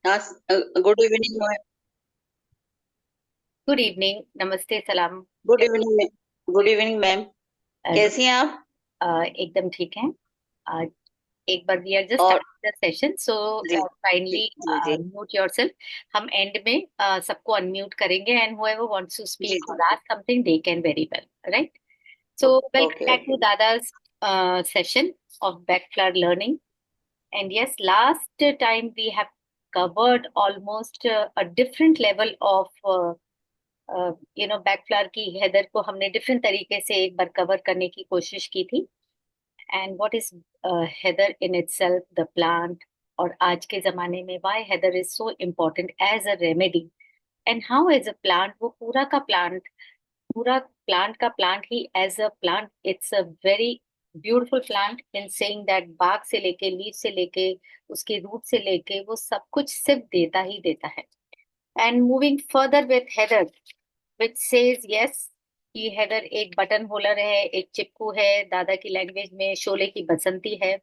Good evening ma'am. Good evening, नमस्ते, सलाम। Good evening. Good evening ma'am. अ, कैसी हैं आप? एकदम ठीक है। अ, एक बार वी आर जस्ट और स्टार्टिंग द सेशन, सो जी जी काइंडली जी जी म्यूट योरसेल्फ। हम एंड में सबको अनम्यूट करेंगे एंड whoever wants to जी speak or जी ask something they can very well, right? So welcome okay back okay. to Dada's session of backyard learning. And yes, last time we have covered almost a different level of बैकफ्लावर की Heather को हमने different तरीके से एक बार cover करने की कोशिश की थी। And what is heather in itself, the plant, और आज के जमाने में why heather is so important as a remedy, and how as a plant वो पूरा प्लांट का प्लांट ही as a plant it's a very beautiful plant in saying that बाग से लेके लीफ से लेके उसके रूट से लेके वो सब कुछ सिर्फ देता ही देता है। And moving further with Heather which says yes, कि हेदर एक बटन होलर है, एक चिपकू है, दादा की लैंग्वेज में शोले की बसंती है,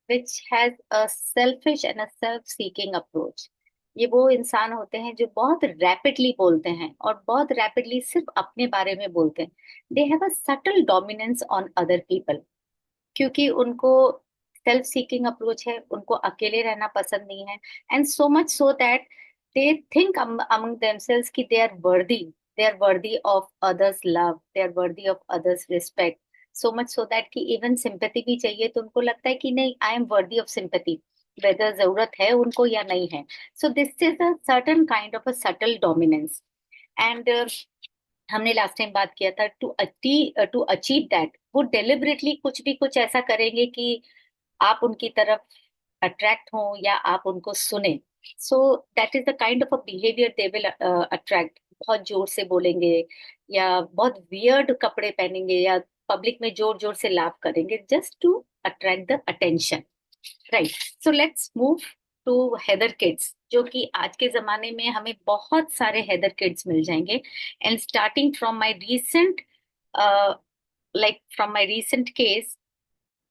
which has a selfish and a self seeking approach। ये वो इंसान होते हैं जो बहुत रैपिडली बोलते हैं और बहुत रैपिडली सिर्फ अपने बारे में बोलते हैं। They have a subtle dominance on other people, क्योंकि उनको सेल्फ सीकिंग अप्रोच है, उनको अकेले रहना पसंद नहीं है। And so much so that they think among themselves कि they are worthy of others love, they are worthy of others respect. So much so that कि इवन सिंपैथी भी चाहिए तो उनको लगता है कि नहीं, I am worthy of sympathy, whether जरूरत है उनको या नहीं है। So this is a certain kind of a subtle dominance. And हमने लास्ट टाइम बात किया था, टू अचीव दैट वो डेलिबरेटली कुछ भी कुछ ऐसा करेंगे कि आप उनकी तरफ अट्रैक्ट हो या आप उनको सुने। So that is the kind of a behaviour they will attract. बहुत जोर से बोलेंगे या बहुत वियर्ड कपड़े पहनेंगे या पब्लिक में जोर जोर से लाफ करेंगे just to attract the attention, right? So let's move to Heather kids, जो कि आज के जमाने में हमें बहुत सारे हेदर किड्स मिल जाएंगे। And starting from my recent, from my recent case,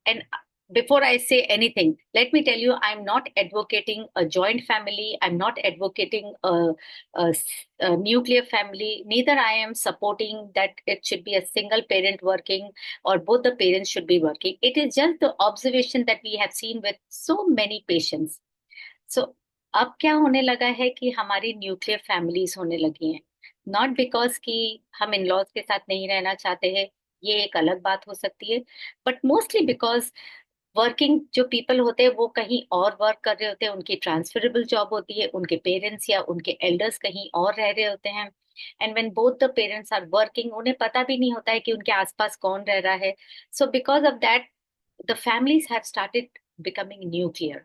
and before I say anything, let me tell you, I'm not advocating a joint family, I'm not advocating a nuclear family, neither I am supporting that it should be a single parent working or both the parents should be working. It is just the observation that we have seen with so many patients. सो अब क्या होने लगा है कि हमारी nuclear families होने लगी हैं। नॉट बिकॉज कि हम इन लॉज के साथ नहीं रहना चाहते हैं, ये एक अलग बात हो सकती है, बट मोस्टली बिकॉज वर्किंग जो पीपल होते हैं वो कहीं और वर्क कर रहे होते हैं, उनकी ट्रांसफरेबल जॉब होती है, उनके पेरेंट्स या उनके एल्डर्स कहीं और रह रहे होते हैं। And when both the parents are working उन्हें पता भी नहीं होता है कि उनके आसपास कौन रह रहा है। So because of that the families have started becoming nuclear.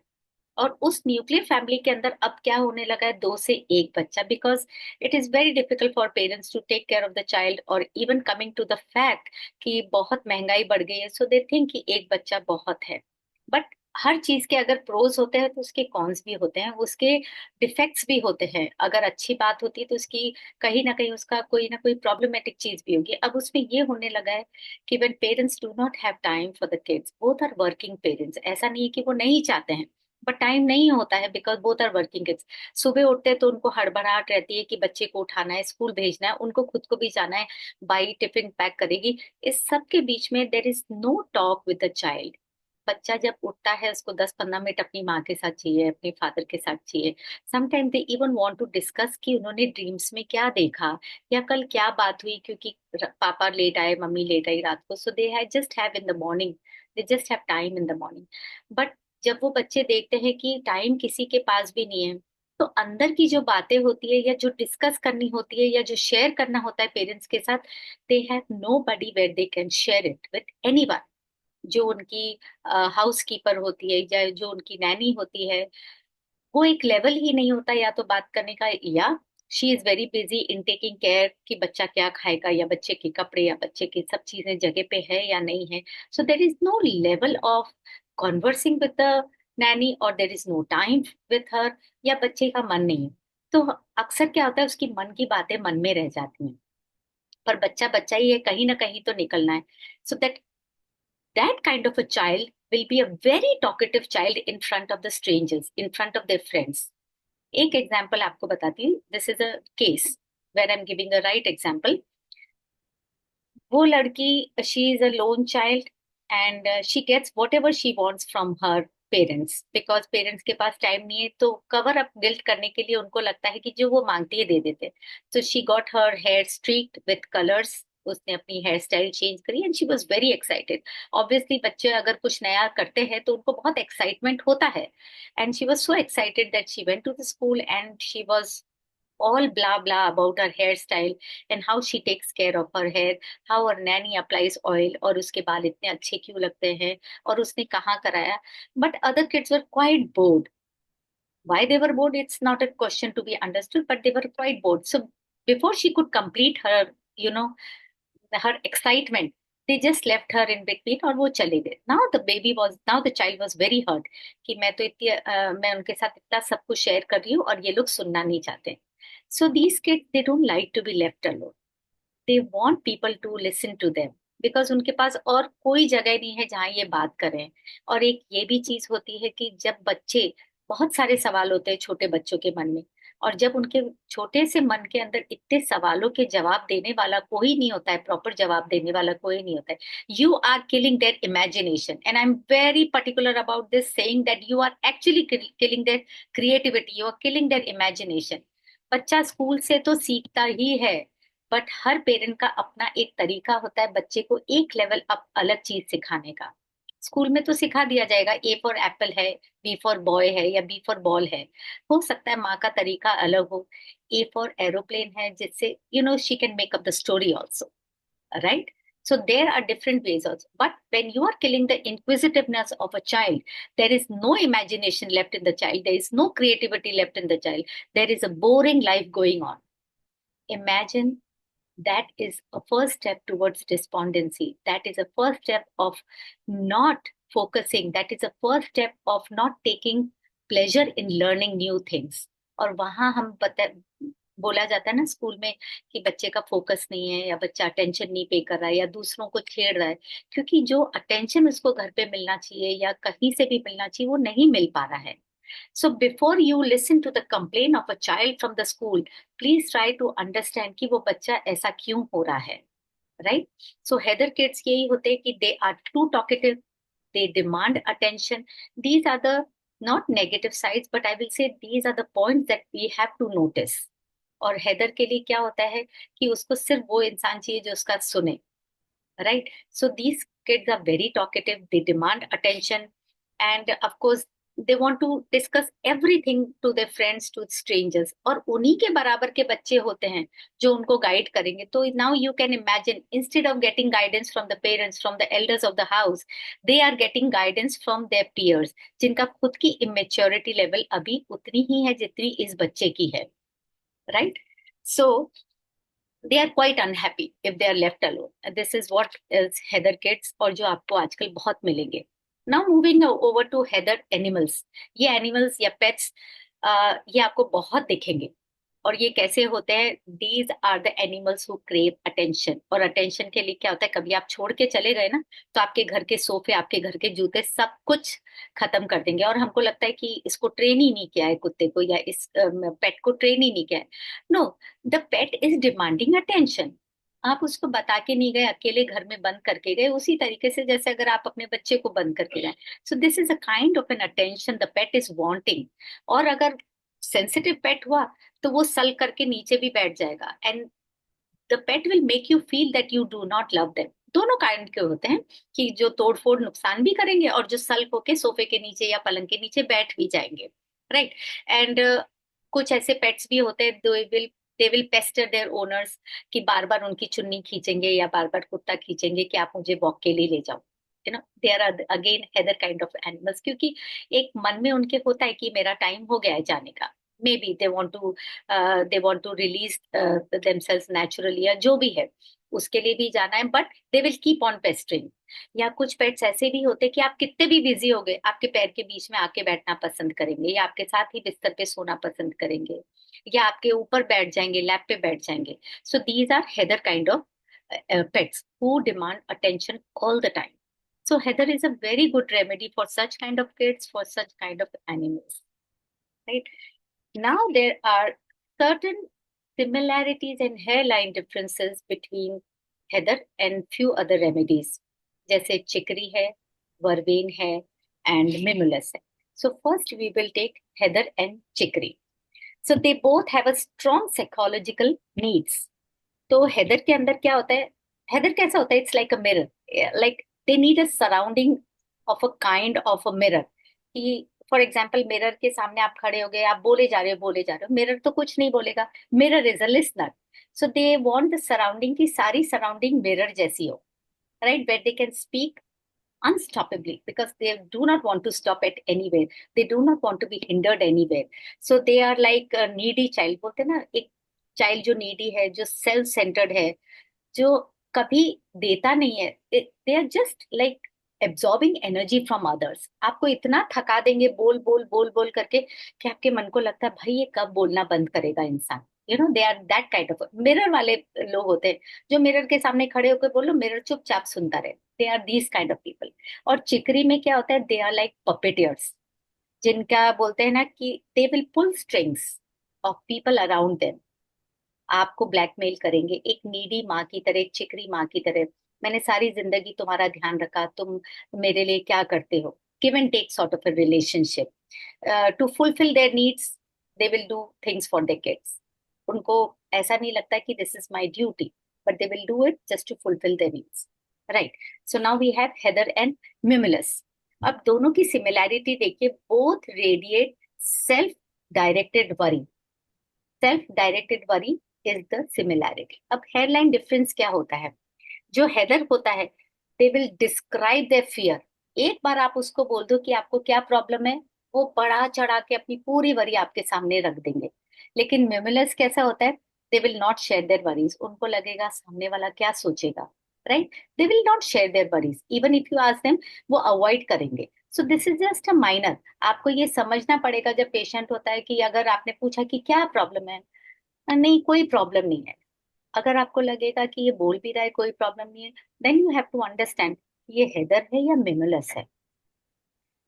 और उस न्यूक्लियर फैमिली के अंदर अब क्या होने लगा है, दो से एक बच्चा, because it is very difficult for parents to take care of the child, और even coming to the fact कि बहुत महंगाई बढ़ गई है, सो दे थिंक कि एक बच्चा बहुत है। बट हर चीज के अगर प्रोज होते हैं तो उसके कॉन्स भी होते हैं, उसके डिफेक्ट्स भी होते हैं। अगर अच्छी बात होती है तो उसकी कहीं ना कहीं उसका कोई ना कोई प्रॉब्लमेटिक चीज भी होगी। अब उसमें ये होने लगा है कि when parents do not have time for the kids, both are working parents, ऐसा नहीं है कि वो नहीं चाहते हैं, बट टाइम नहीं होता है because both are working kids. सुबह उठते हैं तो उनको हड़बड़ाहट रहती है कि बच्चे को उठाना है, स्कूल भेजना है, उनको खुद को भी जाना है, बाई टिफिन पैक करेगी। इस सब के बीच में there is no talk with the child. बच्चा जब उठता है उसको 10-15 मिनट अपनी माँ के साथ चाहिए, अपने फादर के साथ चाहिए। Sometime they even want to discuss कि उन्होंने ड्रीम्स में क्या देखा या कल क्या बात हुई, क्योंकि पापा लेट आए, मम्मी लेट आई रात को, so they have just have in the morning, they just have time in the morning. But जब वो बच्चे देखते हैं कि टाइम किसी के पास भी नहीं है, तो अंदर की जो बातें होती है या जो डिस्कस करनी होती है या जो शेयर करना होता है पेरेंट्स के साथ, they have no buddy where they can share it with anyone. जो उनकी हाउस कीपर होती है या जो उनकी नैनी होती है, वो एक लेवल ही नहीं होता या तो बात करने का, या she is very busy in taking care कि बच्चा क्या खाएगा या बच्चे के कपड़े या बच्चे की सब चीजें जगह पे है या नहीं है। So there is no level of conversing with the nanny, और there is no time with her, या बच्चे का मन नहीं है। तो अक्सर क्या होता है, उसकी मन की बातें मन में रह जाती हैं, पर बच्चा बच्चा ही है, कहीं ना कहीं तो निकलना है। सो that kind of a child will be a very talkative child in front of the strangers, in front of their friends. एक एग्जाम्पल आपको बताती हूँ. This is a case where I am giving a right example. वो लड़की, she is a lone child and she gets whatever she wants from her parents, because parents के पास time नहीं है, तो कवर अप गिल्ट करने के लिए उनको लगता है कि जो वो मांगती है दे देते. तो she got her hair streaked with colours. उसने अपनी हेयर स्टाइल चेंज करी and she was very excited. Obviously बच्चे अगर कुछ नया करते हैं तो उनको बहुत एक्साइटमेंट होता है. And she was so excited that she went to the school and she was all blah blah about her hairstyle and how she takes care of her hair, how her nanny applies oil, और उसके बाल इतने अच्छे क्यों लगते हैं, और उसने कहाँ कराया. But other kids were quite bored. Why they were bored, it's not a question to be understood, but they were quite bored. So before she could complete her, you know, her excitement, they just left her in between और वो चले गए. Now the child was very hurt कि मैं तो इतनी मैं उनके साथ इतना सब कुछ शेयर कर रही हूँ और ये लोग सुनना नहीं चाहते. So these kids, they don't like to be left alone. They want people to listen to them, because उनके पास और कोई जगह नहीं है जहाँ ये बात करें. और एक ये भी चीज होती है कि जब बच्चे, बहुत सारे सवाल होते हैं छोटे बच्चों के मन में, और जब उनके छोटे से मन के अंदर इतने सवालों के जवाब देने वाला कोई नहीं होता है, प्रॉपर जवाब देने वाला कोई नहीं होता है, you are killing their imagination. And I am very particular about this, saying that you are actually killing their creativity, you are killing their imagination. बच्चा स्कूल से तो सीखता ही है, बट हर पेरेंट का अपना एक तरीका होता है बच्चे को एक लेवल अप अलग चीज सिखाने का. स्कूल में तो सिखा दिया जाएगा, ए फॉर एप्पल है, बी फॉर बॉय है, या बी फॉर बॉल है. हो सकता है माँ का तरीका अलग हो. ए फॉर एरोप्लेन है, जिससे she can make up the story also, right? So there are different ways also. But when you are killing the inquisitiveness of a child, there is no imagination left in the child, there is no creativity left in the child, there is a boring life going on. Imagine, that is a first step towards despondency. That is a first step of not focusing. That is a first step of not taking pleasure in learning new things. और वहां हम पता, बोला जाता है ना school में कि बच्चे का फोकस नहीं है, या बच्चा अटेंशन नहीं पे कर रहा है, या दूसरों को छेड़ रहा है, क्योंकि जो अटेंशन उसको घर पे मिलना चाहिए या कहीं से भी मिलना चाहिए वो नहीं मिल पा रहा है. So before you listen to the complaint of a child from the school, please try to understand कि वो बच्चा ऐसा क्यों हो रहा है, right? So Heather kids यही होते हैं कि they are too talkative, they demand attention. These are the not negative sides, but I will say these are the points that we have to notice. और हेदर के लिए क्या होता है कि उसको सिर्फ वो इंसान चाहिए जो उसका सुने, right? So these kids are very talkative, they demand attention, and of course they want to discuss everything to their friends, to strangers. और उन्हीं के बराबर के बच्चे होते हैं जो उनको गाइड करेंगे. तो now you can imagine, instead of getting guidance from the parents, from the elders of the house, they are getting guidance from their peers, जिनका खुद की immaturity level अभी उतनी ही है जितनी इस बच्चे की है, right? So they are quite unhappy if they are left alone. This is what is Heather kids, और जो आपको आजकल बहुत मिलेंगे. Now moving over to Heather animals. ये animals या pets, ये आपको बहुत दिखेंगे. और ये कैसे होते हैं? These are the animals who crave attention. और attention के लिए क्या होता है, कभी आप छोड़ के चले गए ना, तो आपके घर के सोफे, आपके घर के जूते, सब कुछ खत्म कर देंगे. और हमको लगता है कि इसको ट्रेन ही नहीं किया है कुत्ते को, या इस पेट को ट्रेन ही नहीं किया है. No, the pet is demanding attention. आप उसको बता के नहीं गए, अकेले घर में बंद करके गए, उसी तरीके से जैसे अगर आप अपने बच्चे को बंद करके गए. So this is a kind of an attention the pet is wanting. और अगर सेंसिटिव पेट हुआ तो वो सल करके नीचे भी बैठ जाएगा, and the pet will make you feel that you do not love them. दोनों काइंड के होते हैं कि जो तोड़फोड़ नुकसान भी करेंगे और जो सल्क होके सोफे के नीचे या पलंग के नीचे बैठ भी जाएंगे, राइट? एंड कुछ ऐसे पेट्स भी होते हैं, they will pester their owners, कि बार बार उनकी चुन्नी खींचेंगे या बार बार कुत्ता खींचेंगे कि आप मुझे वॉक के लिए ले जाओ. There are again other kind of animals, क्योंकि एक मन में उनके होता है कि मेरा टाइम हो गया है जाने का. maybe they want to release themselves naturally, या जो भी है उसके लिए भी जाना है, but they will keep on pestering. या कुछ पेट्स ऐसे भी होते हैं कि आप कितने भी बिजी हो गए, आपके पैर के बीच में आके बैठना पसंद करेंगे, या आपके साथ ही बिस्तर पे सोना पसंद करेंगे, या आपके ऊपर बैठ जाएंगे, लैप पे बैठ जाएंगे. So these are Heather kind of pets who demand attention all the time. So heather is a very good remedy for such kind of kids, for such kind of animals, right? Now there are certain similarities and hairline differences between heather and few other remedies. जैसे चिकरी है, वर्वेन है, and mimulus है. So first we will take heather and chicory. So they both have a strong psychological needs. तो Heather के अंदर क्या होता है? हेदर कैसा होता है? It's like a mirror, like they need a surrounding of a kind of a mirror. कि फॉर एग्जाम्पल मिरर के सामने आप खड़े हो गए, आप बोले जा रहे हो, मिरर तो कुछ नहीं बोलेगा. Mirror is a listener. So they want the surrounding की सारी सराउंडिंग मिरर जैसी हो, right, where they can speak unstoppably because they do not want to stop at anywhere. They do not want to be hindered anywhere. So they are like a needy child. बोलते हैं ना, एक child जो needy है, जो self centred है, जो कभी देता नहीं है. They are just like absorbing energy from others. आपको इतना थका देंगे बोल बोल बोल बोल करके कि आपके मन को लगता है भाई ये कब बोलना बंद करेगा इंसान. They are that kind of mirror वाले लोग होते हैं, जो मिरर के सामने खड़े होकर बोलो, मिरर चुपचाप सुनता रहे. They are these kind of people. और चिकरी में क्या होता है? दे आर लाइक पपेटियर्स, जिनका बोलते हैं ना कि they will pull strings of people around them. आपको ब्लैकमेल करेंगे एक नीडी माँ की तरह, एक चिकरी माँ की तरह. मैंने सारी जिंदगी तुम्हारा ध्यान रखा, तुम मेरे लिए क्या करते हो? Give and take sort of a relationship. To fulfil their needs they will do things for their kids. उनको ऐसा नहीं लगता कि this is my duty, but they will do it just to fulfil their needs, right. So now we have heather and mimulus. अब दोनों की similarity देखिए, both radiate self directed worry. Self directed worry is the similarity. अब hairline difference क्या होता है? जो Heather होता है, they will describe their fear. एक बार आप उसको बोल दो कि आपको क्या प्रॉब्लम है, वो बढ़ा चढ़ा के अपनी पूरी वरी आपके सामने रख देंगे. लेकिन म्यूमुलस कैसा होता है? They will not share their worries. उनको लगेगा सामने वाला क्या सोचेगा, right. They will not share their worries even if you ask them. वो अवॉइड करेंगे. सो this is just a minor. आपको ये समझना पड़ेगा जब पेशेंट होता है कि अगर आपने पूछा कि क्या प्रॉब्लम है, नहीं कोई प्रॉब्लम नहीं है. अगर आपको लगेगा कि ये बोल भी रहा है कोई प्रॉब्लम नहीं है, then you have to understand ये हेदर है या मिमुलस है.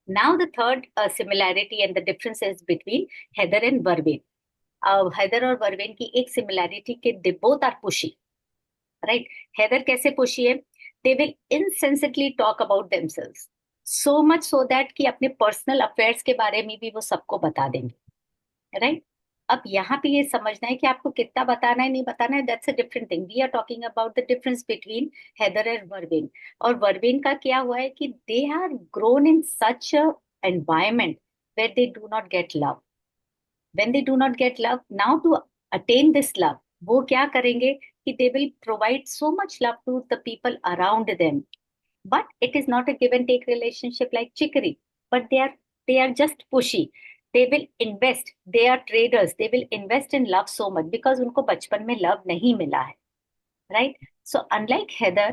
Now the third similarity and the difference is between Heather and vervain. Heather और वर्वेन की एक सिमिलैरिटी के they both are pushy, right. Heather कैसे पुशी है? They will insensitively talk about themselves, so much so that कि अपने personal affairs के बारे में भी वो सबको बता देंगे, राइट. अब यहाँ पे ये समझना है कि आपको कितना बताना है, नहीं बताना है, that's a different thing. We are talking about the difference between Heather and vervain. और वर्वेन का क्या हुआ है कि they are grown in such a environment where they do not get love. When they do not get love, now to attain this love, वो क्या करेंगे कि they will provide so much love to the people around them. But it is not a give and take relationship like chicory. But they are just pushy. They will invest. They are traders. They will invest in love so much because उनको बचपन में love नहीं मिला है, right? So unlike Heather,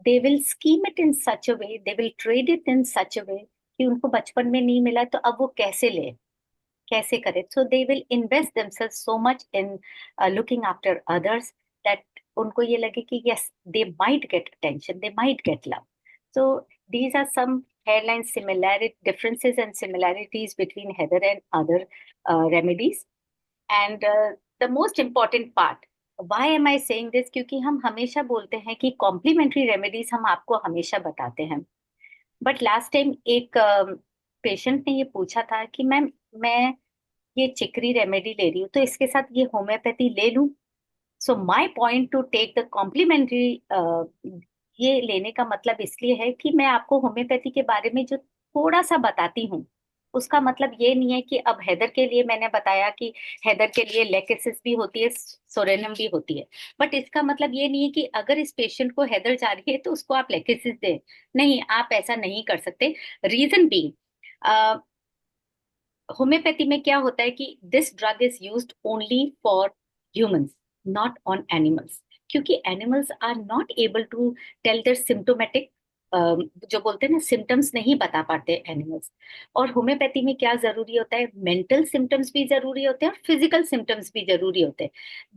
they will scheme it in such a way. They will trade it in such a way कि उनको बचपन में नहीं मिला तो अब वो कैसे ले, कैसे करे. So they will invest themselves so much in looking after others that उनको ये लगे कि yes, they might get attention, they might get love. So these are some hairline similarity differences and similarities between heather and other remedies. And the most important part, why am I saying this? क्योंकि हम हमेशा बोलते हैं कि complementary remedies हम आपको हमेशा बताते हैं. बट लास्ट टाइम एक पेशेंट ने ये पूछा था कि मैम मैं ये चिकरी रेमेडी ले रही हूँ तो इसके साथ ये होम्योपैथी ले लूं. So my point to take the complementary, ये लेने का मतलब इसलिए है कि मैं आपको होम्योपैथी के बारे में जो थोड़ा सा बताती हूँ, उसका मतलब ये नहीं है कि अब हैदर के लिए मैंने बताया कि हैदर के लिए लेकेसिस भी होती है, सोरेनम भी होती है. बट इसका मतलब ये नहीं है कि अगर इस पेशेंट को हैदर जा रही है तो उसको आप लेकेसिस दें. नहीं, आप ऐसा नहीं कर सकते. रीजन बीइंग, होम्योपैथी में क्या होता है कि this drug is used only for humans, not on animals. क्योंकि animals are not able to tell their symptomatic, जो बोलते हैं ना, सिम्टम्स नहीं बता पाते एनिमल्स. और होम्योपैथी में क्या जरूरी होता है? मेंटल सिम्टम्स भी जरूरी होते हैं और फिजिकल सिम्टम्स भी जरूरी होते हैं.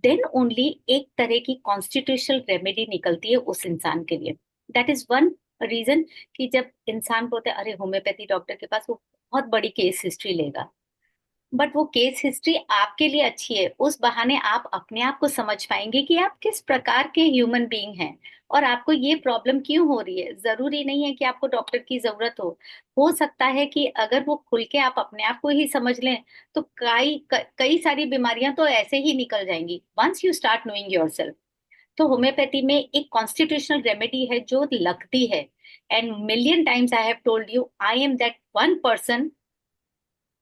देन ओनली एक तरह की कॉन्स्टिट्यूशनल रेमेडी निकलती है उस इंसान के लिए. दैट इज वन रीजन कि जब इंसान बोलते हैं अरे होम्योपैथी डॉक्टर के पास, वो बहुत बड़ी केस हिस्ट्री लेगा. बट वो केस हिस्ट्री आपके लिए अच्छी है, उस बहाने आप अपने आप को समझ पाएंगे कि आप किस प्रकार के ह्यूमन बीइंग हैं और आपको ये प्रॉब्लम क्यों हो रही है। जरूरी नहीं है कि आपको डॉक्टर की जरूरत हो सकता है कि अगर वो खुल के आप अपने आप को ही समझ लें तो कई सारी बीमारियां तो ऐसे ही निकल जाएंगी once you start knowing yourself. तो होम्योपैथी में एक कॉन्स्टिट्यूशनल रेमेडी है जो लगती है, and million times I have told you I am that one person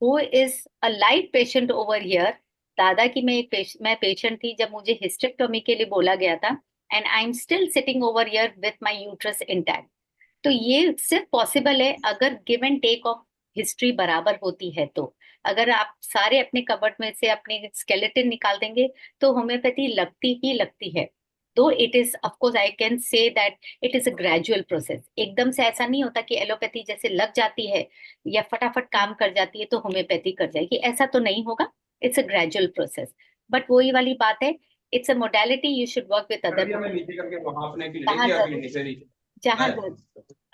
who is a live patient over here. दादा की मैं पेशेंट थी जब मुझे हिस्टेक्टोमी के लिए बोला गया था, and I am still sitting over here with my uterus intact. तो ये सिर्फ पॉसिबल है अगर give and take of history बराबर होती है। तो अगर आप सारे अपने कबर्ड में से अपने स्केलेटन निकाल देंगे तो होम्योपैथी लगती ही लगती है। दो it is of course I can say that it is a gradual process. एकदम से ऐसा नहीं होता कि एलोपैथी जैसे लग जाती है या फटाफट काम कर जाती है तो होम्योपैथी कर जाएगी, ऐसा तो नहीं होगा। It's a gradual process. But वही वाली बात है, it's a modality, you should work with other अभी हमें नीचे करके वहां अपने के लिए गया कि नीचे दी जहाँ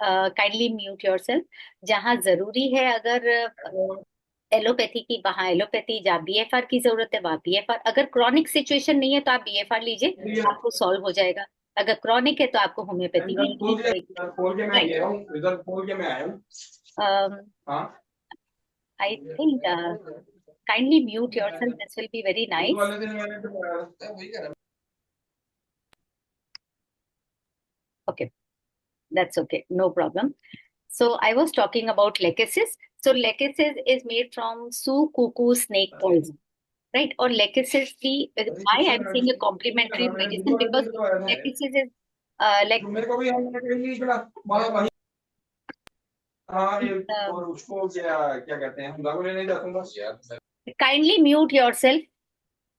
काइंडली म्यूट योरसेल्फ। जहाँ जरूरी है अगर एलोपैथी की वहाँ एलोपैथी, जहाँ बीएफआर की जरूरत है वहाँ बीएफआर। अगर क्रॉनिक सिचुएशन नहीं है तो आप बीएफआर लीजिए, आपको सॉल्व हो जाएगा। अगर क्रॉनिक है तो आपको होम्योपैथी भी लेनी पड़ेगी। खोल के मैं गया हूँ, रिजल्ट खोल के मैं आया हूँ। हाँ I think kindly mute yourself, this will be very उस नाइस। वाले दिन मैंने तो वही करा। Okay, that's okay, no problem. So I was talking about lechesis. So lechesis is made from Su cuckoo snake poison, right? Or lechesis की why I'm saying a complementary medicine because lechesis is like मेरे को भी हमने कहीं बड़ा वही। हाँ ये uh, और उसको क्या क्या कहते हैं, हम लागू लेने जाता हूँ यार। kindly mute yourself।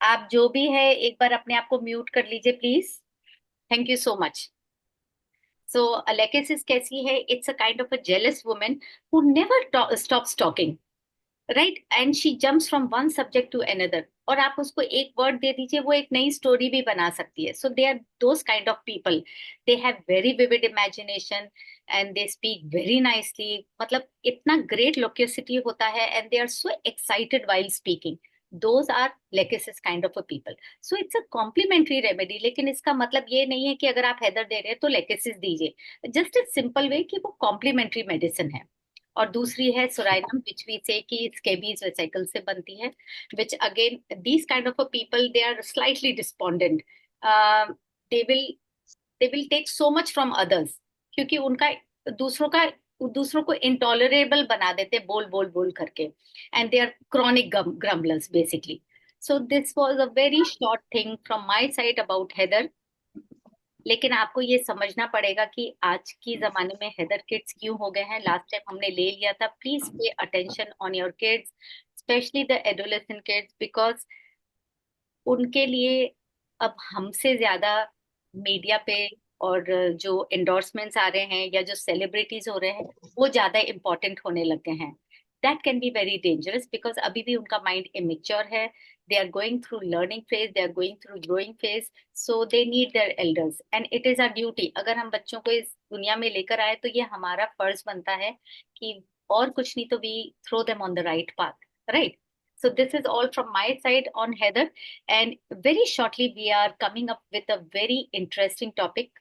आप जो भी है एक बार अपने आप को म्यूट कर लीजिए please. Thank you so much. So Lachesis कैसी है? It's a kind of a jealous woman who never stops talking, right, and she jumps from one subject to another. और आप उसको एक वर्ड दे दीजिए वो एक नई स्टोरी भी बना सकती है। So they are those kind of people, they have very vivid imagination and they speak very nicely. मतलब इतना ग्रेट लोक्योसिटी होता है and they are so excited while speaking. Those are lachesis kind of a people. So it's a complementary remedy, लेकिन इसका मतलब ये नहीं है कि अगर आप हैदर दे रहे हैं तो लेकेसिस दीजिए। जस्ट इट सिंपल वे कि वो कॉम्प्लीमेंट्री मेडिसिन है। और दूसरी है सोराइनम विच वी से कि स्केबीज वेसिकल से बनती है, which again these kind of a people they are slightly despondent. They will they will take so much from others, क्योंकि उनका दूसरों को इंटॉलरेबल बना देते बोल बोल बोल करके, and they are chronic grumblers basically. So this was a very short thing from my side about Heather. लेकिन आपको ये समझना पड़ेगा कि आज की जमाने में हैदर किड्स क्यों हो गए हैं। लास्ट टाइम हमने ले लिया था, please pay attention on your kids, specially the adolescent kids, because उनके लिए अब हमसे ज्यादा मीडिया पे और जो एंडोर्समेंट्स आ रहे हैं या जो सेलिब्रिटीज हो रहे हैं वो ज्यादा इम्पोर्टेंट होने लगे हैं। That can be very dangerous because अभी भी उनका माइंड इमेच्योर है। They are going through learning phase, they are going through growing phase, so they need their elders and it is our duty. अगर हम बच्चों को इस दुनिया में लेकर आए तो ये हमारा फर्ज बनता है कि और कुछ नहीं तो we throw them on the right path, right. So this is all from my side on Heather, and very shortly we are coming up with a very interesting topic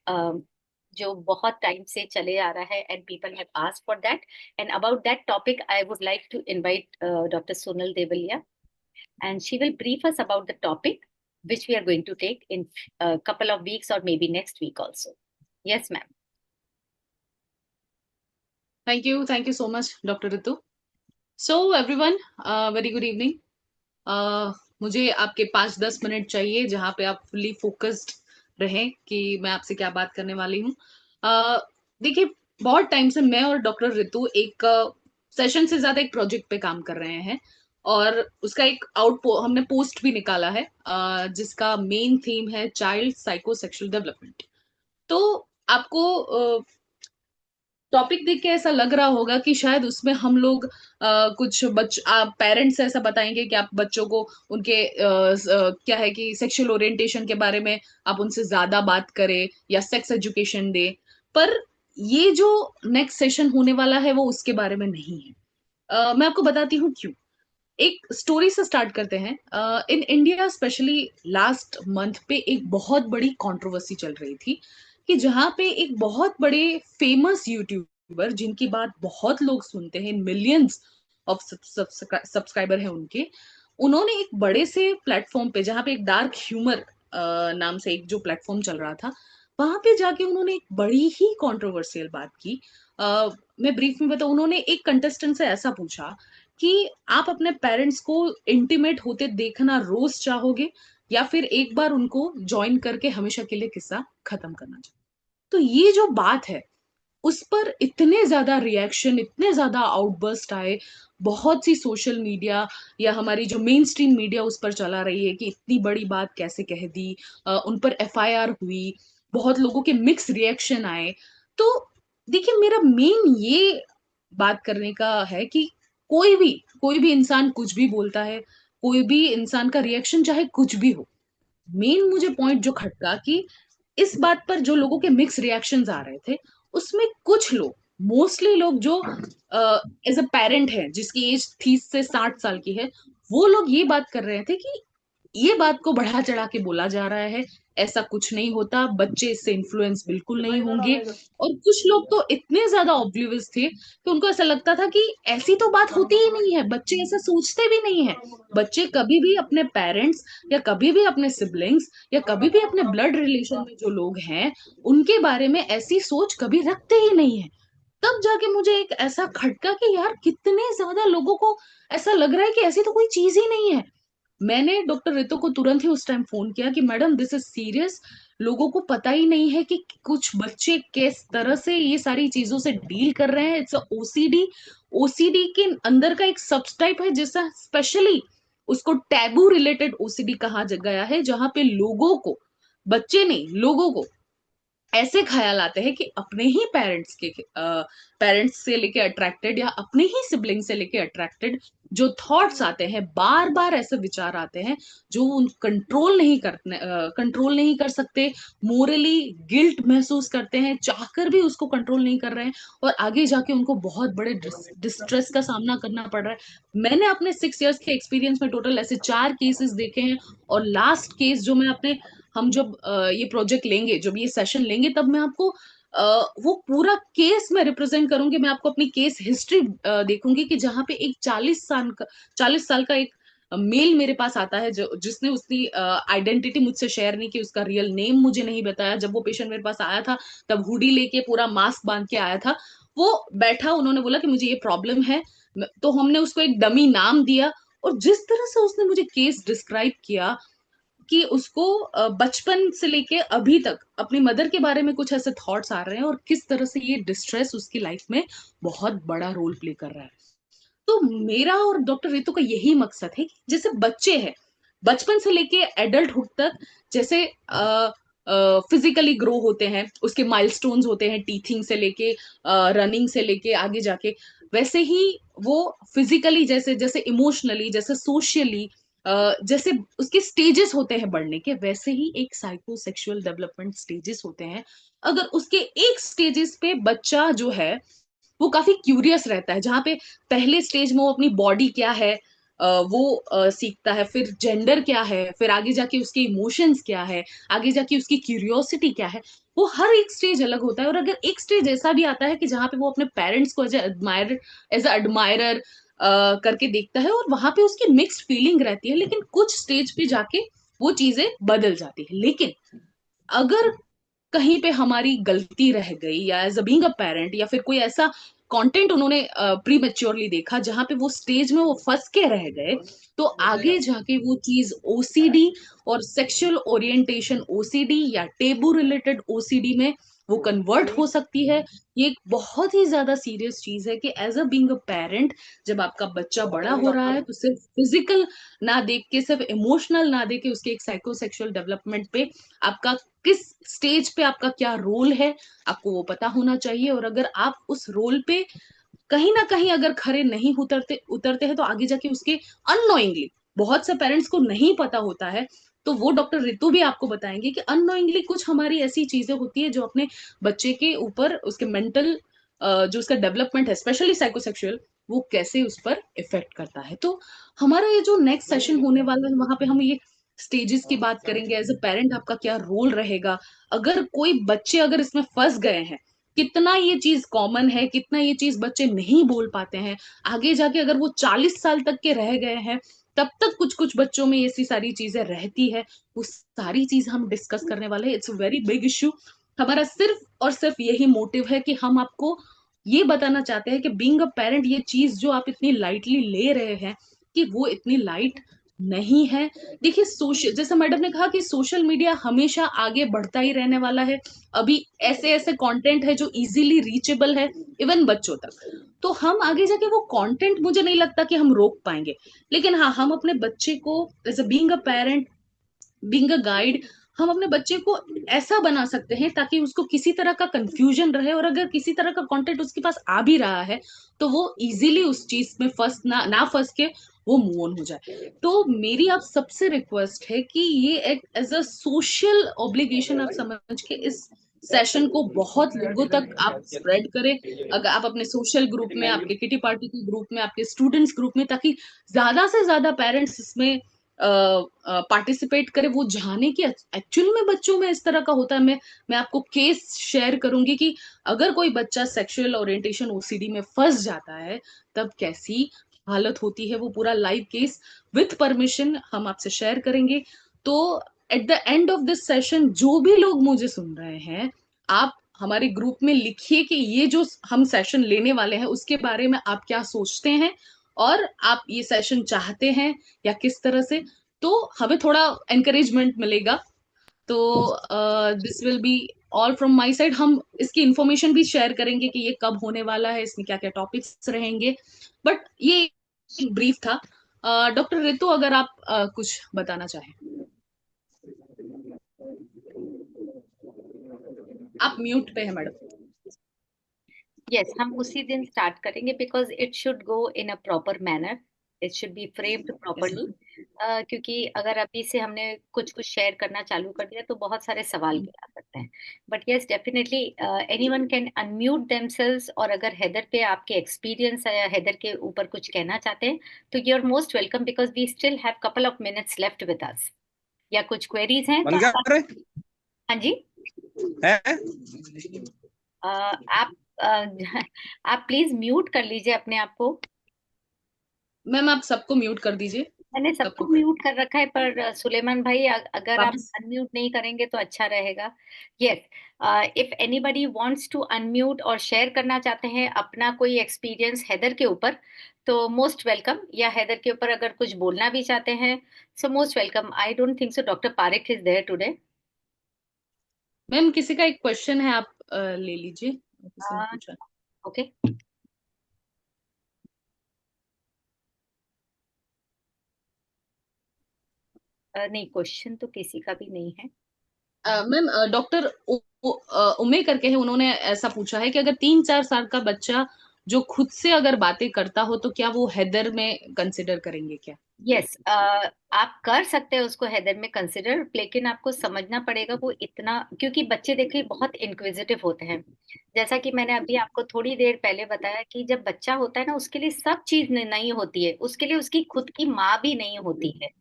जो बहुत टाइम से चले आ रहा है and people have asked for that, and about that topic I would like to invite Dr. Sonal Devalia, and she will brief us about the topic which we are going to take in a couple of weeks or maybe next week also. Yes, ma'am. Thank you so much, Dr. Ritu. So everyone, very good evening. मुझे आपके 5-10 minute चाहिए जहाँ पे आप fully focused रहें कि मैं आपसे क्या बात करने वाली हूँ। देखिए, बहुत टाइम से मैं और डॉक्टर रितु एक सेशन से ज्यादा एक प्रोजेक्ट पे काम कर रहे हैं और उसका एक हमने पोस्ट भी निकाला है जिसका मेन थीम है चाइल्ड साइकोसेक्सुअल डेवलपमेंट। तो आपको टॉपिक देख के ऐसा लग रहा होगा कि शायद उसमें हम लोग कुछ पेरेंट्स ऐसा बताएंगे कि आप बच्चों को उनके क्या है कि सेक्सुअल ओरिएंटेशन के बारे में आप उनसे ज्यादा बात करें या सेक्स एजुकेशन दे। पर ये जो नेक्स्ट सेशन होने वाला है वो उसके बारे में नहीं है। मैं आपको बताती हूँ क्यों। एक स्टोरी से स्टार्ट करते हैं। In India specially last month पे एक बहुत बड़ी कंट्रोवर्सी चल रही थी कि जहाँ पे एक बहुत बड़े फेमस यूट्यूबर जिनकी बात बहुत लोग सुनते हैं, मिलियंस ऑफ सब्सक्राइबर हैं उनके, उन्होंने एक बड़े से प्लेटफॉर्म पे जहाँ पे एक डार्क ह्यूमर नाम से एक जो प्लेटफॉर्म चल रहा था, वहां पे जाके उन्होंने एक बड़ी ही कंट्रोवर्शियल बात की। मैं ब्रीफ में बताऊं, उन्होंने एक कंटेस्टेंट से ऐसा पूछा कि आप अपने पेरेंट्स को इंटीमेट होते देखना रोज चाहोगे या फिर एक बार उनको ज्वाइन करके हमेशा के लिए किस्सा खत्म करना चाहोगे। तो ये जो बात है उस पर इतने ज्यादा रिएक्शन, इतने ज्यादा आउटबर्स्ट आए, बहुत सी सोशल मीडिया या हमारी जो मेन स्ट्रीम मीडिया उस पर चला रही है कि इतनी बड़ी बात कैसे कह दी। उन पर एफआईआर हुई, बहुत लोगों के मिक्स रिएक्शन आए। तो देखिए, मेरा मेन ये बात करने का है कि कोई भी इंसान कुछ भी बोलता है, कोई भी इंसान का रिएक्शन चाहे कुछ भी हो। मेन मुझे पॉइंट जो खटका कि इस बात पर जो लोगों के मिक्स रिएक्शंस आ रहे थे, उसमें कुछ लोग, मोस्टली लोग जो एज अ पेरेंट है, जिसकी एज 30 से 60 साल की है, वो लोग ये बात कर रहे थे कि ये बात को बढ़ा चढ़ा के बोला जा रहा है, ऐसा कुछ नहीं होता, बच्चे इससे इन्फ्लुएंस बिल्कुल नहीं होंगे। और कुछ लोग तो इतने ज्यादा ऑब्लिवियस थे कि उनको ऐसा लगता था कि ऐसी तो बात होती ही नहीं है, बच्चे ऐसा सोचते भी नहीं है। बच्चे कभी भी अपने पेरेंट्स या कभी भी अपने सिबलिंग्स या कभी भी अपने ब्लड रिलेशन में जो लोग हैं उनके बारे में ऐसी सोच कभी रखते ही नहीं है। तब जाके मुझे एक ऐसा खटका कि यार, कितने ज्यादा लोगों को ऐसा लग रहा है कि ऐसी तो कोई चीज ही नहीं है। मैंने डॉक्टर रितु को तुरंत ही उस टाइम फोन किया कि मैडम, दिस इज सीरियस। लोगों को पता ही नहीं है कि कुछ बच्चे किस तरह से ये सारी चीजों से डील कर रहे हैं। It's OCD. ओसीडी के अंदर का एक सब टाइप है जिसका स्पेशली उसको टैबू रिलेटेड ओसीडी कहा गया है, जहां पे लोगों को, बच्चे नहीं, लोगों को ऐसे ख्याल आते हैं कि अपने ही पेरेंट्स से लेके अट्रैक्टेड या अपने ही सिबलिंग से लेके अट्रैक्टेड जो थॉट्स आते हैं, बार बार ऐसे विचार आते हैं जो उन कंट्रोल नहीं कर सकते, मोरली गिल्ट महसूस करते हैं, चाहकर भी उसको कंट्रोल नहीं कर रहे हैं, और आगे जाके उनको बहुत बड़े डिस्ट्रेस का सामना करना पड़ रहा है। मैंने अपने 6 इयर्स के एक्सपीरियंस में टोटल ऐसे 4 केसेस देखे हैं। और लास्ट केस जो मैं अपने, हम जब ये प्रोजेक्ट लेंगे, जब ये सेशन लेंगे, तब मैं आपको वो पूरा केस में रिप्रेजेंट करूंगी। मैं आपको अपनी केस हिस्ट्री देखूंगी कि जहाँ पे एक 40 साल का एक मेल मेरे पास आता है, जो जिसने उसकी आइडेंटिटी मुझसे शेयर नहीं की, उसका रियल नेम मुझे नहीं बताया। जब वो पेशेंट मेरे पास आया था तब हुडी लेके पूरा मास्क बांध के आया था। वो बैठा, उन्होंने बोला कि मुझे ये प्रॉब्लम है, तो हमने उसको एक डमी नाम दिया। और जिस तरह से उसने मुझे केस डिस्क्राइब किया कि उसको बचपन से लेके अभी तक अपनी मदर के बारे में कुछ ऐसे थॉट्स आ रहे हैं और किस तरह से ये डिस्ट्रेस उसकी लाइफ में बहुत बड़ा रोल प्ले कर रहा है। तो मेरा और डॉक्टर रितु का यही मकसद है कि जैसे बच्चे हैं, बचपन से लेके एडल्टहुड तक, जैसे फिजिकली ग्रो होते हैं, उसके माइलस्टोन्स होते हैं, टीथिंग से लेके रनिंग से लेके आगे जाके, वैसे ही वो फिजिकली, जैसे जैसे इमोशनली, जैसे सोशली, जैसे उसके स्टेजेस होते हैं बढ़ने के, वैसे ही एक साइकोसेक्सुअल डेवलपमेंट स्टेजेस होते हैं। अगर उसके एक स्टेजेस पे बच्चा जो है वो काफी क्यूरियस रहता है, जहाँ पे पहले स्टेज में वो अपनी बॉडी क्या है वो सीखता है, फिर जेंडर क्या है, फिर आगे जाके उसके इमोशंस क्या है, आगे जाके उसकी क्यूरियोसिटी क्या है, वो हर एक स्टेज अलग होता है। और अगर एक स्टेज ऐसा भी आता है कि जहाँ पे वो अपने पेरेंट्स को एज अ एडमायरर करके देखता है, और वहां पे उसकी मिक्स्ड फीलिंग रहती है, लेकिन कुछ स्टेज पे जाके वो चीजें बदल जाती है। लेकिन अगर कहीं पे हमारी गलती रह गई, या as a being a parent, या फिर कोई ऐसा कंटेंट उन्होंने प्री मेच्योरली देखा जहां पे वो स्टेज में वो फंस के रह गए, तो आगे जाके वो चीज ओसीडी और सेक्सुअल ओरिएंटेशन ओसीडी या टेबू रिलेटेड ओसीडी में वो कन्वर्ट हो सकती है। ये एक बहुत ही ज्यादा सीरियस चीज है कि as a being a parent, जब आपका बच्चा बड़ा हो रहा है, तो सिर्फ फिजिकल ना देख के, सिर्फ इमोशनल ना देख के, उसके एक साइकोसेक्सुअल डेवलपमेंट पे आपका किस स्टेज पे आपका क्या रोल है, आपको वो पता होना चाहिए। और अगर आप उस रोल पे कहीं ना कहीं अगर खरे नहीं उतरते उतरते हैं, तो आगे जाके उसके अननोइंगली, बहुत से पेरेंट्स को नहीं पता होता है, तो वो डॉक्टर रितु भी आपको बताएंगे कि अननोइंगली कुछ हमारी ऐसी चीजें होती है जो अपने बच्चे के ऊपर, उसके मेंटल जो उसका डेवलपमेंट है, स्पेशली साइकोसेक्सुअल, वो कैसे उस पर इफेक्ट करता है। तो हमारा ये जो नेक्स्ट सेशन होने वाला है वहां पे हम ये स्टेजेस की बात करेंगे, एज अ पेरेंट आपका क्या रोल रहेगा, अगर कोई बच्चे अगर इसमें फंस गए हैं, कितना ये चीज कॉमन है, कितना ये चीज बच्चे नहीं बोल पाते हैं, आगे जाके अगर वो 40 साल तक के रह गए हैं तब तक कुछ कुछ बच्चों में ऐसी सारी चीजें रहती है, वो सारी चीज हम डिस्कस करने वाले हैं। It's a very big issue. हमारा सिर्फ और सिर्फ यही मोटिव है कि हम आपको ये बताना चाहते हैं कि बीइंग अ पेरेंट ये चीज जो आप इतनी लाइटली ले रहे हैं कि वो इतनी लाइट नहीं है। देखिए सोशल, जैसे मैडम ने कहा कि सोशल मीडिया हमेशा आगे बढ़ता ही रहने वाला है। अभी ऐसे ऐसे कंटेंट है जो इजीली रीचेबल है इवन बच्चों तक, तो हम आगे जाके वो कंटेंट मुझे नहीं लगता कि हम रोक पाएंगे। लेकिन हाँ, हम अपने बच्चे को as a being a parent, being a guide, हम अपने बच्चे को ऐसा बना सकते हैं ताकि उसको किसी तरह का कंफ्यूजन रहे, और अगर किसी तरह का कंटेंट उसके पास आ भी रहा है तो वो इजीली उस चीज में फंस ना फंस के वो मूव ऑन हो जाए। तो मेरी आप सबसे रिक्वेस्ट है कि ये एक एज अ सोशल ऑब्लिगेशन आप समझ के इस सेशन को बहुत लोगों तक आप स्प्रेड करें। अगर आप अपने सोशल ग्रुप में, आपके किटी पार्टी के ग्रुप में, आपके स्टूडेंट्स ग्रुप में, ताकि ज्यादा से ज्यादा पेरेंट्स इसमें पार्टिसिपेट करे, वो जाने कि एक्चुअल में बच्चों में इस तरह का होता है। मैं आपको केस शेयर करूंगी कि अगर कोई बच्चा सेक्सुअल ओरिएंटेशन ओसीडी में फंस जाता है तब कैसी हालत होती है, वो पूरा लाइव केस विथ परमिशन हम आपसे शेयर करेंगे। तो at the end of this session जो भी लोग मुझे सुन रहे हैं, आप हमारे ग्रुप में लिखिए कि ये जो हम सेशन लेने वाले हैं उसके बारे में आप क्या सोचते हैं, और आप ये सेशन चाहते हैं या किस तरह से, तो हमें थोड़ा एनकरेजमेंट मिलेगा। तो this will be all from my side. हम इसकी इंफॉर्मेशन भी शेयर करेंगे कि ये कब होने वाला है, इसमें क्या क्या टॉपिक्स रहेंगे, बट ये एक ब्रीफ था। डॉक्टर रितु, अगर आप कुछ बताना चाहें। आप म्यूट पे हैं मैडम। यस, हम उसी दिन स्टार्ट करेंगे because it should go in a proper manner, it should be framed properly. क्योंकि अगर अभी से हमने कुछ कुछ शेयर करना चालू कर दिया तो बहुत सारे सवाल भी आ सकते हैं। But yes, definitely anyone can unmute themselves, और अगर हैदर पे आपके एक्सपीरियंस या हैदर के ऊपर कुछ कहना चाहते हैं तो you are most welcome, because we still have couple of minutes left with us. या कुछ क्वेरीज हैं तो बन गया आप। रे हाँ जी। है। आप आप प्लीज म्यूट कर लीजिए अपने आप को। मैम आप सबको म्यूट कर दीजिए। मैंने सबको म्यूट कर रखा है, पर सुलेमान भाई अगर आप वापस अनम्यूट नहीं करेंगे तो अच्छा रहेगा। Yes, if anybody wants to unmute और शेयर करना चाहते हैं अपना कोई एक्सपीरियंस हैदर के ऊपर, तो मोस्ट वेलकम। या हैदर के ऊपर अगर कुछ बोलना भी चाहते हैं, so most welcome. I don't think so doctor Parekh is there today. Ma'am किसी का एक क्वेश्चन है, आप ले लीजिए, किसी ने पूछा। ओके। नहीं, क्वेश्चन तो किसी का भी नहीं है। मैम डॉक्टर उमे करके है, उन्होंने ऐसा पूछा है कि अगर 3-4 साल का बच्चा जो खुद से अगर बातें करता हो तो क्या वो हैदर में कंसिडर करेंगे क्या? यस, आप कर सकते हैं उसको हैदर में कंसिडर, लेकिन आपको समझना पड़ेगा वो इतना, क्योंकि बच्चे देखिए बहुत इंक्विजिटिव होते हैं। जैसा कि मैंने अभी आपको थोड़ी देर पहले बताया कि जब बच्चा होता है ना, उसके लिए सब चीज नहीं होती है, उसके लिए उसकी खुद की माँ भी नहीं होती है।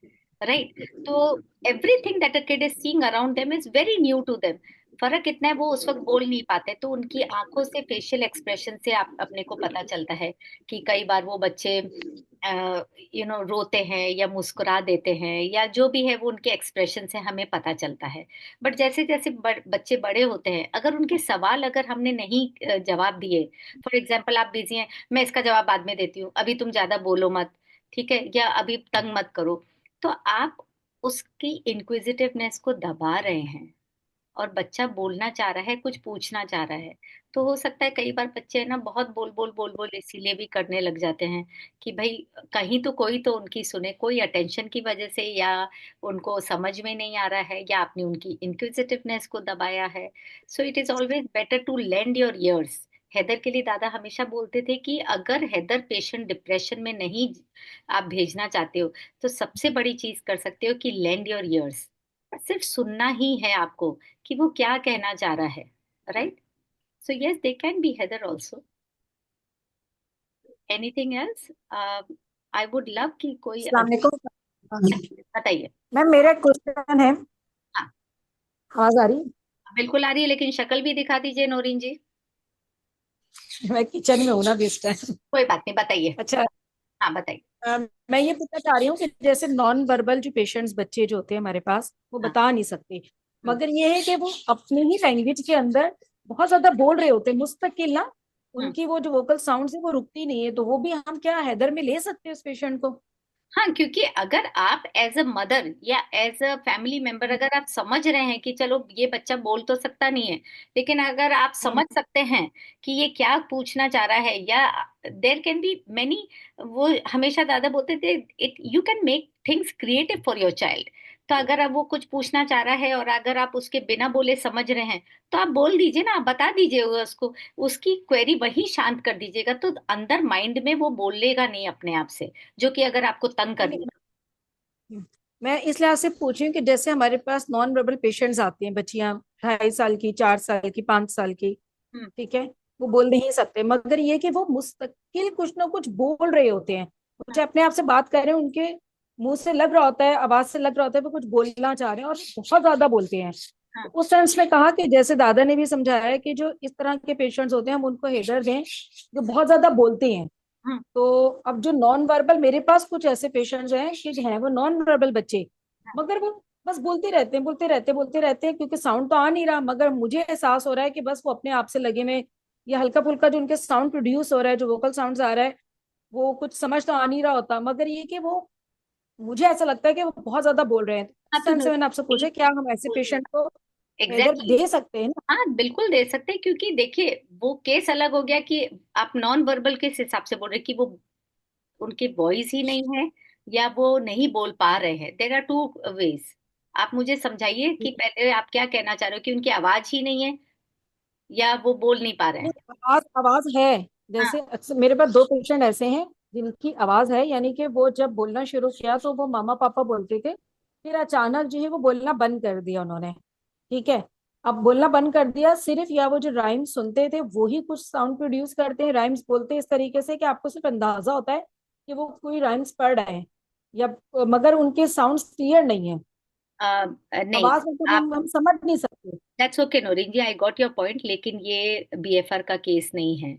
राइट? तो everything that a kid is seeing around them is very new to them. फर्क इतना है वो उस वक्त बोल नहीं पाते, तो उनकी आंखों से, फेशियल एक्सप्रेशन से आप अपने को पता चलता है कि कई बार वो बच्चे रोते हैं या मुस्कुरा देते हैं, या जो भी है वो उनके एक्सप्रेशन से हमें पता चलता है। बट जैसे जैसे बच्चे बड़े होते हैं, अगर उनके सवाल अगर हमने नहीं जवाब दिए, फॉर एग्जाम्पल आप बिजी हैं, मैं इसका जवाब बाद में देती हूँ, अभी तुम ज्यादा बोलो मत, ठीक है, या अभी तंग मत करो, तो आप उसकी इंक्विजिटिवनेस को दबा रहे हैं। और बच्चा बोलना चाह रहा है, कुछ पूछना चाह रहा है, तो हो सकता है कई बार बच्चे ना बहुत बोल बोल बोल बोल इसीलिए भी करने लग जाते हैं कि भाई कहीं तो कोई तो उनकी सुने, कोई अटेंशन की वजह से, या उनको समझ में नहीं आ रहा है, या आपने उनकी इंक्विजिटिवनेस को दबाया है। So it is always better to lend your ears. Heather के लिए दादा हमेशा बोलते थे कि अगर हैदर पेशेंट डिप्रेशन में नहीं आप भेजना चाहते हो, तो सबसे बड़ी चीज कर सकते हो कि लेंड योर ईयर्स। सिर्फ सुनना ही है आपको कि वो क्या कहना चाह रहा है। Right? So yes, they can be Heather also. Anything else? I would love कि कोई अस्सलाम वालेकुम। बताइए। मैम मेरा क्वेश्चन है, हाँ, आवाज आ रही बिल्कुल आ रही है, लेकिन शक्ल भी दिखा दीजिए नौरीन जी। है? मैं किचन में हूँ ना इस टाइम। कोई बात नहीं, बताइए। अच्छा, हाँ, बताइए। मैं ये पूछना चाह रही हूँ कि जैसे नॉन वर्बल जो पेशेंट्स बच्चे जो होते हैं हमारे पास, वो हाँ। बता नहीं सकते, मगर ये है कि वो अपने ही लैंग्वेज के अंदर बहुत ज्यादा बोल रहे होते हैं मुस्तकिल ना, उनकी वो जो वोकल साउंड है वो रुकती नहीं है, तो वो भी हम क्या हैदर में ले सकते हैं उस पेशेंट को? हाँ, क्योंकि अगर आप एज अ मदर या एज अ फैमिली मेंबर अगर आप समझ रहे हैं कि चलो ये बच्चा बोल तो सकता नहीं है, लेकिन अगर आप समझ सकते हैं कि ये क्या पूछना चाह रहा है, या देर कैन बी मेनी, वो हमेशा दादा बोलते थे it you can make things creative for your child. तो अगर अब वो कुछ पूछना चाह रहा है और अगर आप उसके बिना बोले समझ रहे हैं, तो आप बोल दीजिए ना, आप बता दीजिए उसको, उसकी क्वेरी वही शांत कर दीजिएगा, तो अंदर माइंड में वो बोलेगा नहीं अपने आप से, जो कि अगर आपको तंग कर रही मैं इस लिहाज से पूछ रही हूँ कि जैसे हमारे पास नॉन वर्बल पेशेंट्स आते हैं, बच्चियां 2.5 साल की, 4 साल की, 5 साल की, है। ठीक है, वो बोल नहीं सकते, मगर ये कि वो मुस्तकिल कुछ ना कुछ बोल रहे होते हैं, मुझे अपने आप से बात कर रहे हैं, उनके मुंह से लग रहा होता है, आवाज से लग रहा होता है वो कुछ बोलना चाह रहे हैं और बहुत ज्यादा बोलते हैं। हाँ। उस सेंस में कहा कि जैसे दादा ने भी समझाया है कि जो इस तरह के पेशेंट्स होते हैं हम उनको हेडर दें जो बहुत ज्यादा बोलते हैं। हम्म। तो अब जो नॉन वर्बल, मेरे पास कुछ ऐसे पेशेंट्स हैं कि हैं वो नॉन वर्बल बच्चे, मगर वो बस बोलते रहते हैं, क्योंकि साउंड तो आ नहीं रहा, मगर मुझे एहसास हो रहा है कि बस वो अपने आप से लगे में, या हल्का फुल्का जो उनके साउंड प्रोड्यूस हो रहा है, जो वोकल साउंड आ रहा है, वो कुछ समझ तो आ नहीं रहा होता, मगर ये कि वो, मुझे ऐसा लगता है कि वो बहुत ज्यादा बोल रहे हैं। हाँ, इस तो सेंस से मैंने आपसे पूछा क्या हम ऐसे पेशेंट को इधर एग्जैक्टली, दे सकते हैं ना? हाँ बिल्कुल दे सकते हैं, क्योंकि देखिए वो केस अलग हो गया कि आप नॉन वर्बल किस हिसाब से बोल रहे हैं, कि वो उनकी वॉइस ही नहीं है या वो नहीं बोल पा रहे हैं। There are two ways. आप मुझे समझाइए कि पहले आप क्या कहना चाह रहे हो, कि उनकी आवाज ही नहीं है या वो बोल नहीं पा रहे नहीं, हैं? आवाज आवाज है। हाँ। जैसे अक्सर मेरे पास 2 पेशेंट ऐसे हैं जिनकी आवाज है, यानी कि वो जब बोलना शुरू किया तो वो मामा पापा बोलते थे, फिर अचानक जो है वो बोलना बंद कर दिया उन्होंने, ठीक है। अब बोलना बंद कर दिया सिर्फ, या वो जो राइम्स सुनते थे वो ही कुछ साउंड प्रोड्यूस करते हैं, राइम्स बोलते हैं इस तरीके से कि आपको सिर्फ अंदाजा होता है कि वो कोई राइम्स पढ़ रहे हैं, या मगर उनके साउंड क्लियर नहीं है, नहीं, आवाज मतलब आप, हम समझ नहीं सकते। That's okay Norin ji, I got your point, लेकिन ये बीएफआर का केस नहीं है।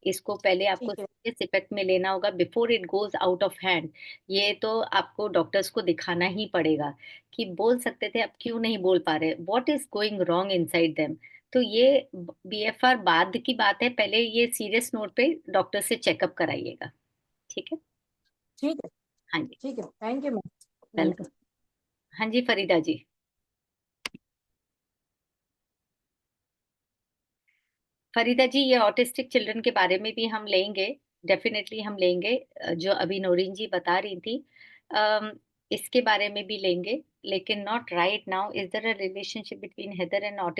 इसको पहले आपको ठीक है, सीरियस इफेक्ट में लेना होगा before it goes out of hand. ये तो आपको डॉक्टर्स को दिखाना ही पड़ेगा कि बोल सकते थे, अब क्यों नहीं बोल पा रहे, what is going wrong inside them. तो ये बीएफआर बाद की बात है, पहले ये सीरियस नोट पे डॉक्टर से चेकअप कराइएगा। ठीक है? ठीक है, हाँ जी। ठीक है, thank you ma'am, welcome. Welcome. हाँ जी, फरीदा जी। फरीदा जी, ये ऑटिस्टिक चिल्ड्रन के बारे में भी हम लेंगे, डेफिनेटली हम लेंगे। जो अभी नौरीन जी बता रही थी, इसके बारे में भी लेंगे, लेकिन not right now. Is there a relationship between Heather and autism?